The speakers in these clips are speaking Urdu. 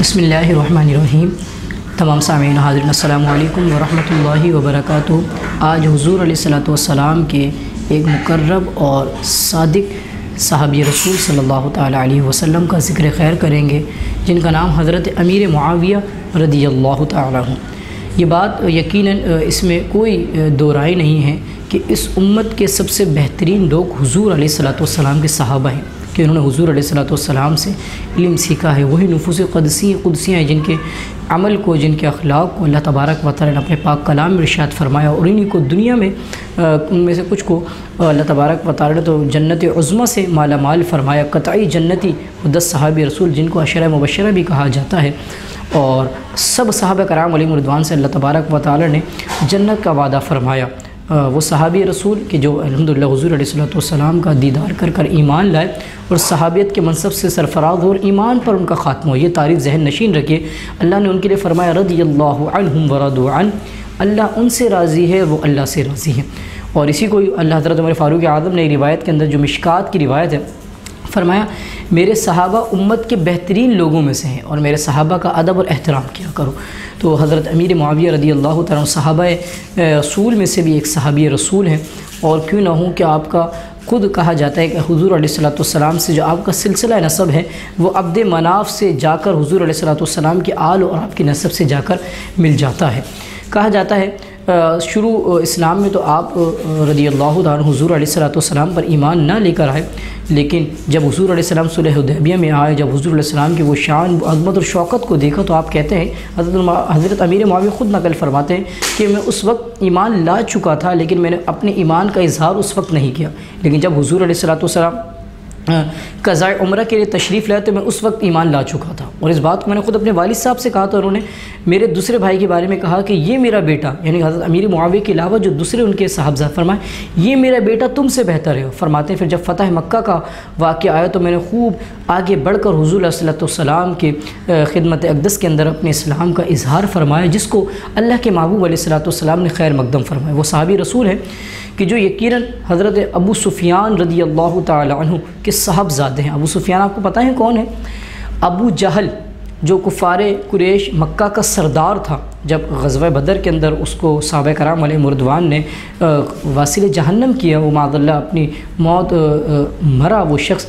بسم اللہ الرحمن الرحیم۔ تمام سامعین حاضرین السلام علیکم ورحمۃ اللہ وبرکاتہ۔ آج حضور علیہ الصلوۃ والسلام کے ایک مقرب اور صادق صحابی رسول صلی اللہ تعالیٰ علیہ وسلم کا ذکر خیر کریں گے، جن کا نام حضرت امیر معاویہ رضی اللہ تعالیٰ عنہ۔ یہ بات یقیناً اس میں کوئی دو رائے نہیں ہے کہ اس امت کے سب سے بہترین لوگ حضور علیہ الصلوۃ والسلام کے صحابہ ہیں، کہ انہوں نے حضور علیہ الصلوۃ والسلام سے علم سیکھا ہے۔ وہی نفوس قدسیاں ہیں جن کے عمل کو، جن کے اخلاق کو اللہ تبارک و تعالیٰ نے اپنے پاک کلام میں ارشاد فرمایا، اور انہی کو دنیا میں ان میں سے کچھ کو اللہ تبارک و تعالیٰ نے تو جنت عظمیٰ سے مالا مال فرمایا، قطعی جنتی 10 صحابی رسول جن کو عشرہ مبشرہ بھی کہا جاتا ہے، اور سب صحابہ کرام علیہم رضوان سے اللہ تبارک و تعالیٰ نے جنت کا وعدہ فرمایا۔ وہ صحابی رسول کہ جو الحمدللہ حضور علیہ الصلوۃ والسلام کا دیدار کر ایمان لائے اور صحابیت کے منصب سے سرفراز اور ایمان پر ان کا خاتمہ ہو، یہ تاریخ ذہن نشین رکھے۔ اللہ نے ان کے لیے فرمایا رضی اللہ عنہم ورضوا عنہ، اللہ ان سے راضی ہے، وہ اللہ سے راضی ہے۔ اور اسی کو اللہ حضرت عمر فاروق اعظم نے روایت کے اندر، جو مشکات کی روایت ہے، فرمایا میرے صحابہ امت کے بہترین لوگوں میں سے ہیں اور میرے صحابہ کا ادب اور احترام کیا کرو۔ تو حضرت امیر معاویہ رضی اللہ تعالیٰ صحابہ رسول میں سے بھی ایک صحابی رسول ہیں، اور کیوں نہ ہوں کہ آپ کا خود کہا جاتا ہے کہ حضور علیہ الصلوۃ والسلام سے جو آپ کا سلسلہ نسب ہے وہ عبد مناف سے جا کر حضور علیہ الصلوۃ والسلام کے آل اور آپ کی نسب سے جا کر مل جاتا ہے۔ کہا جاتا ہے شروع اسلام میں تو آپ رضی اللہ عنہ حضور علیہ الصلوۃ والسلام پر ایمان نہ لے کر آئے، لیکن جب حضور علیہ السلام صلح حدیبیہ میں آئے، جب حضور علیہ السلام کی وہ شان، عظمت اور شوکت کو دیکھا، تو آپ کہتے ہیں، حضرت امیر معاویہ خود نقل فرماتے ہیں کہ میں اس وقت ایمان لا چکا تھا، لیکن میں نے اپنے ایمان کا اظہار اس وقت نہیں کیا، لیکن جب حضور علیہ الصلوۃ والسلام قضاء عمرہ کے لیے تشریف لائے تو میں اس وقت ایمان لا چکا تھا۔ اور اس بات کو میں نے خود اپنے والد صاحب سے کہا، تو انہوں نے میرے دوسرے بھائی کے بارے میں کہا کہ یہ میرا بیٹا، یعنی حضرت امیر معاویہ کے علاوہ جو دوسرے ان کے صاحبزاد، فرمائے یہ میرا بیٹا تم سے بہتر ہے۔ فرماتے ہیں پھر جب فتح مکہ کا واقعہ آیا تو میں نے خوب آگے بڑھ کر حضور علیہ الصلوۃ والسلام کے خدمت اقدس کے اندر اپنے اسلام کا اظہار فرمایا، جس کو اللہ کے محبوب علیہ الصلوۃ والسلام نے خیر مقدم فرمایا۔ وہ صحابی رسول ہیں کہ جو یقیناً حضرت ابو سفیان رضی اللہ تعالی عنہ کے صاحبزادے ہیں۔ ابو سفیان آپ کو پتہ ہے کون ہے؟ ابو جہل، جو کفار قریش مکہ کا سردار تھا۔ جب غزوہ بدر کے اندر اس کو صحابہ کرام علیہم رضوان نے واصل جہنم کیا، وہ معاذ اللہ اپنی موت مرا، وہ شخص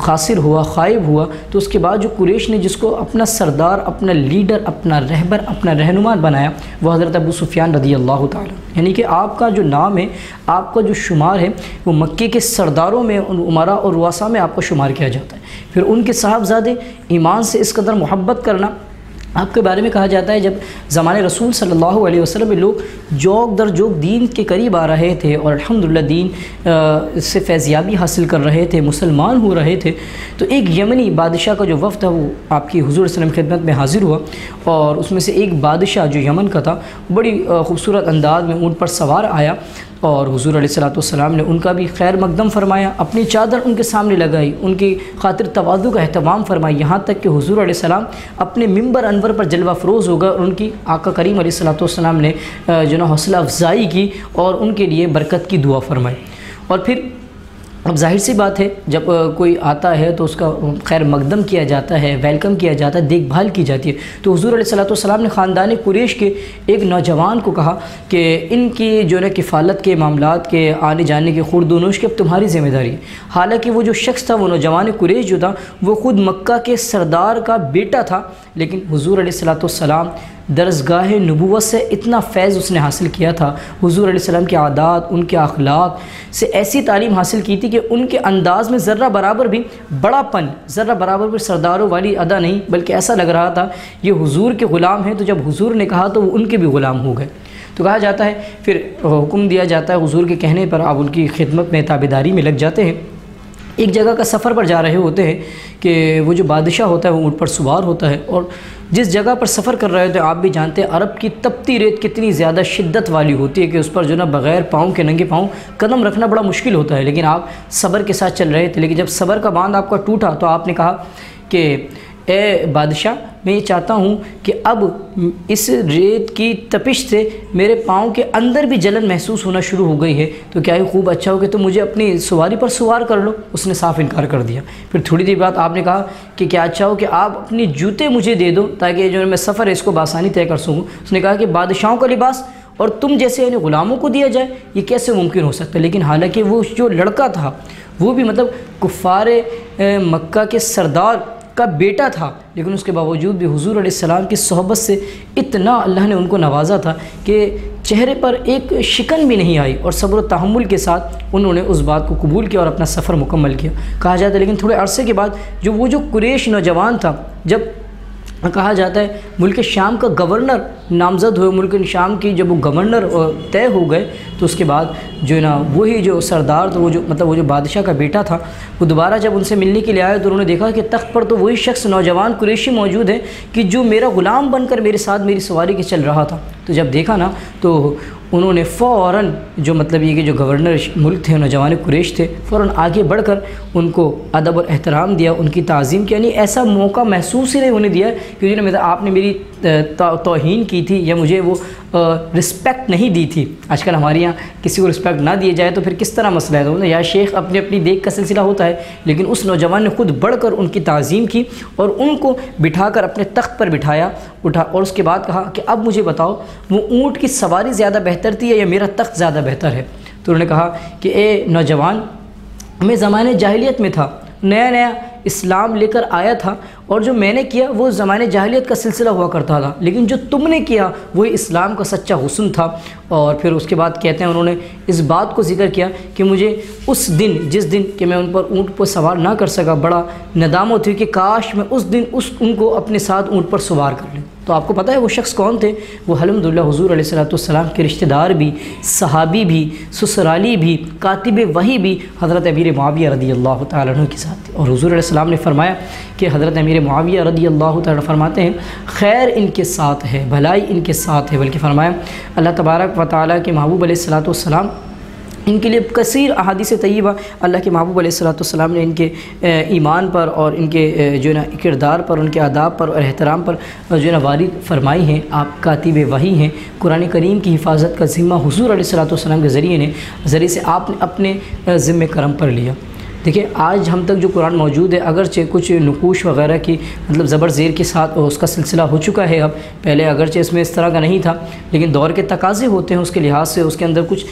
خاسر ہوا، خائب ہوا، تو اس کے بعد جو قریش نے جس کو اپنا سردار، اپنا لیڈر، اپنا رہبر، اپنا رہنما بنایا، وہ حضرت ابو سفیان رضی اللہ تعالیٰ، یعنی کہ آپ کا جو نام ہے، آپ کا جو شمار ہے، وہ مکے کے سرداروں میں، امراء اور رؤساء میں آپ کا شمار کیا جاتا ہے۔ پھر ان کے صاحبزادے ایمان سے اس قدر محبت کرنا، آپ کے بارے میں کہا جاتا ہے جب زمانے رسول صلی اللہ علیہ وسلم میں لوگ جوک در جوک دین کے قریب آ رہے تھے اور الحمدللہ دین سے فیضیابی حاصل کر رہے تھے، مسلمان ہو رہے تھے، تو ایک یمنی بادشاہ کا جو وفد تھا وہ آپ کی حضور صلی اللہ علیہ وسلم خدمت میں حاضر ہوا، اور اس میں سے ایک بادشاہ جو یمن کا تھا بڑی خوبصورت انداز میں اونٹ پر سوار آیا، اور حضور علیہ الصلوۃ والسلام نے ان کا بھی خیر مقدم فرمایا، اپنی چادر ان کے سامنے لگائی، ان کی خاطر تواضع کا اہتمام فرمایا، یہاں تک کہ حضور علیہ السلام اپنے ممبر انور پر جلوہ فروز ہو گئے، اور ان کی آقا کریم علیہ الصلوۃ والسلام نے جو حوصلہ افزائی کی اور ان کے لیے برکت کی دعا فرمائی۔ اور پھر اب ظاہر سی بات ہے جب کوئی آتا ہے تو اس کا خیر مقدم کیا جاتا ہے، ویلکم کیا جاتا ہے، دیکھ بھال کی جاتی ہے۔ تو حضور علیہ الصلوۃ والسلام نے خاندان قریش کے ایک نوجوان کو کہا کہ ان کی جو ہے کفالت کے معاملات کے آنے جانے کے خورد و نوش کی اب تمہاری ذمہ داری ہے۔ حالانکہ وہ جو شخص تھا، وہ نوجوان قریش جو تھا، وہ خود مکہ کے سردار کا بیٹا تھا، لیکن حضور علیہ الصلوۃ والسلام درسگاہ نبوت سے اتنا فیض اس نے حاصل کیا تھا، حضور علیہ السلام کے عادات، ان کے اخلاق سے ایسی تعلیم حاصل کی تھی کہ ان کے انداز میں ذرہ برابر بھی بڑا پن، ذرہ برابر بھی سرداروں والی ادا نہیں، بلکہ ایسا لگ رہا تھا یہ حضور کے غلام ہیں، تو جب حضور نے کہا تو وہ ان کے بھی غلام ہو گئے۔ تو کہا جاتا ہے پھر حکم دیا جاتا ہے حضور کے کہنے پر آپ ان کی خدمت میں تابعداری میں لگ جاتے ہیں۔ ایک جگہ کا سفر پر جا رہے ہوتے ہیں کہ وہ جو بادشاہ ہوتا ہے وہ اونٹ پر سوار ہوتا ہے، اور جس جگہ پر سفر کر رہے ہوتے ہیں، آپ بھی جانتے ہیں عرب کی تپتی ریت کتنی زیادہ شدت والی ہوتی ہے کہ اس پر جو نا بغیر پاؤں کے، ننگے پاؤں قدم رکھنا بڑا مشکل ہوتا ہے، لیکن آپ صبر کے ساتھ چل رہے تھے۔ لیکن جب صبر کا باندھ آپ کا ٹوٹا تو آپ نے کہا کہ اے بادشاہ میں یہ چاہتا ہوں کہ اب اس ریت کی تپش سے میرے پاؤں کے اندر بھی جلن محسوس ہونا شروع ہو گئی ہے، تو کیا یہ خوب اچھا ہو کہ تم مجھے اپنی سواری پر سوار کر لو۔ اس نے صاف انکار کر دیا۔ پھر تھوڑی دیر بعد آپ نے کہا کہ کیا اچھا ہو کہ آپ اپنی جوتے مجھے دے دو تاکہ جو میں سفر ہے اس کو بآسانی طے کر سکوں۔ اس نے کہا کہ بادشاہوں کا لباس اور تم جیسے یعنی غلاموں کو دیا جائے، یہ کیسے ممکن ہو سکتا ہے؟ لیکن حالانکہ وہ جو لڑکا تھا وہ بھی مطلب کفار مکہ کے سردار کا بیٹا تھا، لیکن اس کے باوجود بھی حضور علیہ السلام کی صحبت سے اتنا اللہ نے ان کو نوازا تھا کہ چہرے پر ایک شکن بھی نہیں آئی، اور صبر و تحمل کے ساتھ انہوں نے اس بات کو قبول کیا اور اپنا سفر مکمل کیا۔ کہا جاتا ہے لیکن تھوڑے عرصے کے بعد جو قریش نوجوان تھا، جب کہا جاتا ہے ملک شام کا گورنر نامزد ہوئے، ملک شام کی جب وہ گورنر طے ہو گئے، تو اس کے بعد جو ہے نا وہی جو سردار تو وہ جو بادشاہ کا بیٹا تھا، وہ دوبارہ جب ان سے ملنے کے لیے آئے تو انہوں نے دیکھا کہ تخت پر تو وہی شخص نوجوان قریشی موجود ہے کہ جو میرا غلام بن کر میرے ساتھ میری سواری کے چل رہا تھا۔ تو جب دیکھا نا تو انہوں نے فوراً جو مطلب یہ کہ جو گورنر ملک تھے، نوجوان قریش تھے، فوراً آگے بڑھ کر ان کو ادب اور احترام دیا، ان کی تعظیم کی، یعنی ایسا موقع محسوس ہی نہیں ہونے دیا کہ آپ نے میری توہین کی تھی یا مجھے وہ رسپیکٹ نہیں دی تھی۔ آج کل ہمارے یہاں کسی کو رسپیکٹ نہ دیے جائے تو پھر کس طرح مسئلہ ہے؟ تو یا شیخ اپنی دیکھ کا سلسلہ ہوتا ہے، لیکن اس نوجوان نے خود بڑھ کر ان کی تعظیم کی اور ان کو بٹھا کر اپنے تخت پر اٹھا اور اس کے بعد کہا کہ اب مجھے بتاؤ وہ اونٹ کی سواری زیادہ بہتر تھی یا میرا تخت زیادہ بہتر ہے؟ تو انہوں نے کہا کہ اے نوجوان، میں زمانے جاہلیت میں تھا، نیا اسلام لے کر آیا تھا، اور جو میں نے کیا وہ زمانے جاہلیت کا سلسلہ ہوا کرتا تھا، لیکن جو تم نے کیا وہی اسلام کا سچا حسن تھا۔ اور پھر اس کے بعد کہتے ہیں انہوں نے اس بات کو ذکر کیا کہ مجھے اس دن جس دن کہ میں ان پر اونٹ پر سوار نہ کر سکا بڑا ندامت ہوئی کہ کاش میں اس دن ان کو اپنے ساتھ اونٹ پر سوار کر لیں۔ تو آپ کو پتہ ہے وہ شخص کون تھے؟ وہ الحمدللہ حضور علیہ السلام کے رشتہ دار بھی، صحابی بھی، سسرالی بھی، کاتب وحی بھی حضرت امیر معاویہ رضی اللہ تعالیٰ عنہ کے ساتھ تھے۔ اور حضور علیہ السلام نے فرمایا کہ حضرت امیر معاویہ رضی اللہ تعالیٰ فرماتے ہیں خیر ان کے ساتھ ہے، بھلائی ان کے ساتھ ہے، بلکہ فرمایا اللہ تبارک و تعالیٰ کے محبوب علیہ السلام ان کے لیے کثیر احادیث طیبہ اللہ کے محبوب علیہ السلام نے ان کے ایمان پر اور ان کے جو ہے نا کردار پر، ان کے آداب پر اور احترام پر جو ہے نا وارد فرمائی ہیں۔ آپ کاتب وحی ہیں، قرآن کریم کی حفاظت کا ذمہ حضور علیہ السلام کے ذریعے سے آپ نے اپنے ذمہ کرم پر لیا۔ دیکھیں آج ہم تک جو قرآن موجود ہے، اگرچہ کچھ نقوش وغیرہ کی مطلب زبر زیر کے ساتھ اس کا سلسلہ ہو چکا ہے، اب پہلے اگرچہ اس میں اس طرح کا نہیں تھا، لیکن دور کے تقاضے ہوتے ہیں اس کے لحاظ سے اس کے اندر کچھ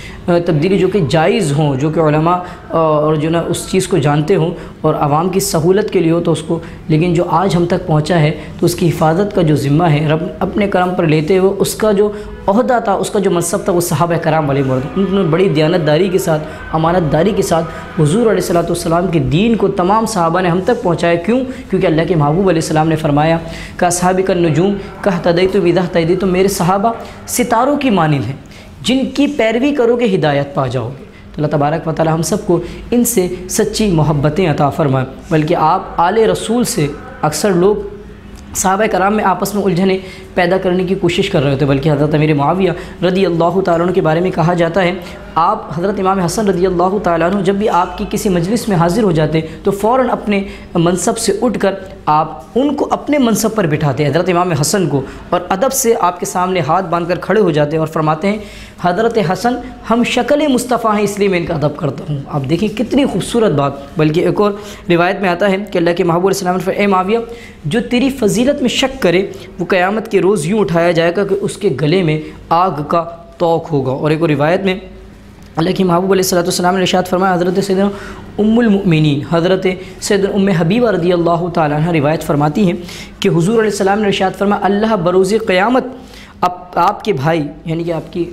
تبدیلی جو کہ جائز ہوں، جو کہ علماء اور جو نا اس چیز کو جانتے ہوں اور عوام کی سہولت کے لیے ہو تو اس کو، لیکن جو آج ہم تک پہنچا ہے تو اس کی حفاظت کا جو ذمہ ہے رب اپنے کرم پر لیتے ہوئے، اس کا جو عہدہ تھا، اس کا جو منصب تھا، وہ صحابہ کرام علیہ مرد انہوں نے بڑی دیانت داری کے ساتھ، امانت داری کے ساتھ حضور علیہ السلام کے دین کو تمام صحابہ نے ہم تک پہنچایا۔ کیونکہ اللہ کے محبوب علیہ السلام نے فرمایا کہ اصحابک النجوم کاہتدیت بہا اہتدیتم، میرے صحابہ ستاروں کی مانند ہیں، جن کی پیروی کرو گے ہدایت پا جاؤ گے۔ تو اللہ تبارک و تعالی ہم سب کو ان سے سچی محبتیں عطا فرمائے۔ بلکہ آپ آل رسول سے اکثر لوگ صحابہ کرام میں آپس میں الجھنیں پیدا کرنے کی کوشش کر رہے ہوتے، بلکہ حضرت امیر معاویہ رضی اللہ تعالیٰ عنہ کے بارے میں کہا جاتا ہے آپ حضرت امام حسن رضی اللہ تعالیٰ عنہ جب بھی آپ کی کسی مجلس میں حاضر ہو جاتے تو فوراً اپنے منصب سے اٹھ کر آپ ان کو اپنے منصب پر بٹھاتے، حضرت امام حسن کو، اور ادب سے آپ کے سامنے ہاتھ باندھ کر کھڑے ہو جاتے اور فرماتے ہیں حضرت حسن ہم شکل مصطفیٰ ہیں اس لیے میں ان کا ادب کرتا ہوں۔ آپ دیکھیں کتنی خوبصورت بات۔ بلکہ ایک اور روایت میں آتا ہے کہ اللہ کے محبوب علیہ السلام نے فرمایا اے معاویہ جو تیری فضیلت میں شک کرے وہ قیامت کے روز یوں اٹھایا جائے گا کہ اس کے گلے میں آگ کا توق ہوگا۔ اور ایک اور روایت میں اللہ کی محبوب علیہ السلام نے ارشاد فرمایا حضرت سیدنا ام المؤمنین حضرت سیدنا ام حبیبہ رضی اللہ تعالیٰ عنہ روایت فرماتی ہیں کہ حضور علیہ السلام نے ارشاد فرمایا اللہ بروز قیامت آپ کے بھائی یعنی کہ آپ کی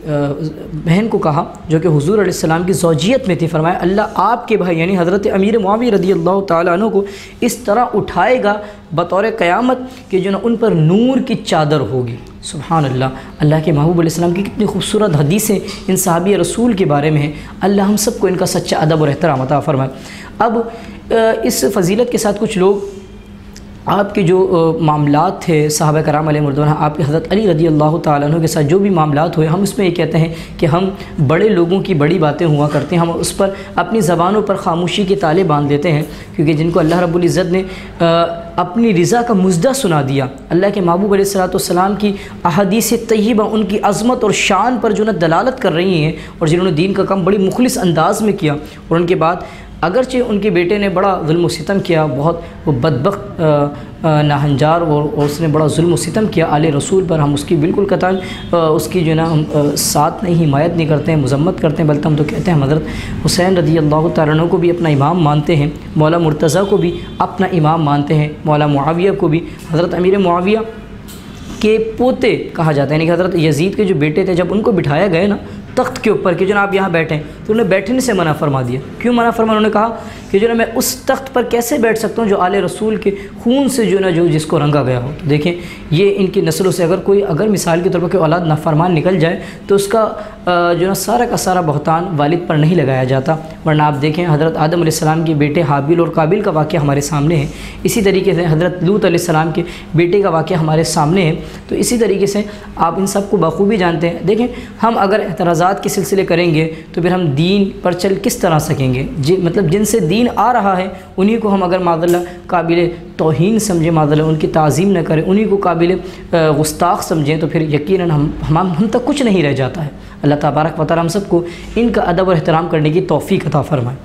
بہن کو کہا جو کہ حضور علیہ السلام کی زوجیت میں تھی، فرمایا اللہ آپ کے بھائی یعنی حضرت امیر معاویہ رضی اللہ تعالیٰ عنہ کو اس طرح اٹھائے گا بطور قیامت کہ جو نا ان پر نور کی چادر ہوگی۔ سبحان اللہ، اللہ کے محبوب علیہ السلام کی کتنی خوبصورت حدیثیں ان صحابی رسول کے بارے میں ہیں۔ اللہ ہم سب کو ان کا سچا ادب اور احترام عطا فرمائے۔ اب اس فضیلت کے ساتھ کچھ لوگ آپ کے جو معاملات تھے صحابہ کرام علیہ رضوان، آپ کے حضرت علی رضی اللہ تعالیٰ عنہ کے ساتھ جو بھی معاملات ہوئے، ہم اس میں یہ کہتے ہیں کہ ہم بڑے لوگوں کی بڑی باتیں ہوا کرتے ہیں، ہم اس پر اپنی زبانوں پر خاموشی کے تالے باندھ دیتے ہیں، کیونکہ جن کو اللہ رب العزت نے اپنی رضا کا مژدہ سنا دیا، اللہ کے محبوب علیہ الصلوۃ والسلام کی احادیث طیبہ ان کی عظمت اور شان پر جو نہ دلالت کر رہی ہیں، اور جنہوں نے دین کا کام بڑی مخلص انداز میں کیا، اور ان کے بعد اگرچہ ان کے بیٹے نے بڑا ظلم و ستم کیا، بہت وہ بدبخت ناہنجار، اور اس نے بڑا ظلم و ستم کیا آل رسول پر، ہم اس کی بالکل قطعاً اس کی جو ہے نا ہم ساتھ نہیں، حمایت نہیں کرتے ہیں، مذمت کرتے ہیں، بلکہ ہم تو کہتے ہیں ہم حضرت حسین رضی اللہ تعالیٰ عنہ کو بھی اپنا امام مانتے ہیں، مولا مرتضیٰ کو بھی اپنا امام مانتے ہیں، مولا معاویہ کو بھی حضرت امیر معاویہ کے پوتے کہا جاتا ہے، یعنی کہ حضرت یزید کے جو بیٹے تھے، جب ان کو بٹھایا گئے نا تخت کے اوپر کہ جناب یہاں بیٹھیں، تو انہیں بیٹھنے سے منع فرما دیا۔ کیوں منع فرما؟ انہوں نے کہا کہ جو نا میں اس تخت پر کیسے بیٹھ سکتا ہوں جو آل رسول کے خون سے جو نا جو جس کو رنگا گیا ہو۔ تو دیکھیں یہ ان کی نسلوں سے اگر مثال کے طور پر کوئی اولاد نافرمان نکل جائے تو اس کا جو نا سارا کا سارا بہتان والد پر نہیں لگایا جاتا، ورنہ آپ دیکھیں حضرت آدم علیہ السلام کے بیٹے حابیل اور قابیل کا واقعہ ہمارے سامنے ہے، اسی طریقے سے حضرت لوط علیہ السلام کے بیٹے کا واقعہ ہمارے سامنے ہے، تو اسی طریقے سے آپ ان سب کو بخوبی جانتے ہیں۔ دیکھیں ہم اگر اعتراضات کے سلسلے کریں گے تو پھر ہم دین پر چل کس طرح سکیں گے؟ مطلب جن سے دین آ رہا ہے انہی کو ہم اگر معاذ اللہ قابل توہین سمجھیں، معاذ اللہ ان کی تعظیم نہ کریں، انہی کو قابل گستاخ سمجھیں، تو پھر یقیناً ہم تک کچھ نہیں رہ جاتا ہے۔ اللہ تبارک و تعالی ہم سب کو ان کا ادب اور احترام کرنے کی توفیق عطا فرمائے۔